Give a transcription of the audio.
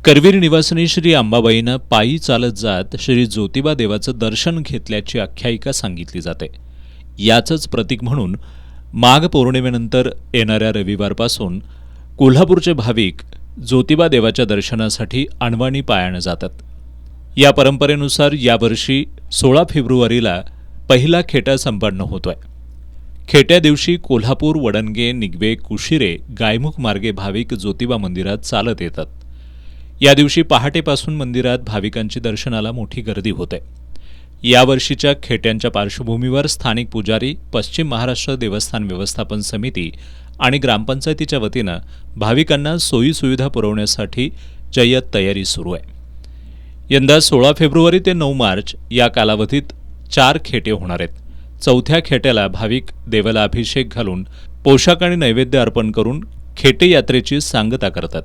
करवीर निवासिनी श्री अंबाबाईनं पायी चालत जात श्री ज्योतिबा देवाचं दर्शन घेतल्याची आख्यायिका सांगितली जाते. याचंच प्रतीक म्हणून माघ पौर्णिमेनंतर येणाऱ्या रविवारपासून कोल्हापूरचे भाविक ज्योतिबा देवाच्या दर्शनासाठी अणवाणी पायानं जातात. या परंपरेनुसार यावर्षी 16 फेब्रुवारीला पहिला खेटा संपन्न होतोय. खेट्या दिवशी कोल्हापूर, वडणगे, निगवे, कुशिरे, गायमुख मार्गे भाविक ज्योतिबा मंदिरात चालत येतात. या दिवशी पहाटेपासून मंदिरात भाविकांची दर्शनाला मोठी गर्दी होते. यावर्षीच्या खेट्यांच्या पार्श्वभूमीवर स्थानिक पुजारी, पश्चिम महाराष्ट्र देवस्थान व्यवस्थापन समिती आणि ग्रामपंचायतीच्या वतीनं भाविकांना सोयीसुविधा पुरवण्यासाठी जय्यत तयारी सुरू आहे. यंदा 16 फेब्रुवारी ते 9 मार्च या कालावधीत 4 खेटे होणार आहेत. चौथ्या खेट्याला भाविक देवाला अभिषेक घालून पोशाख आणि नैवेद्य अर्पण करून खेटे यात्रेची सांगता करतात.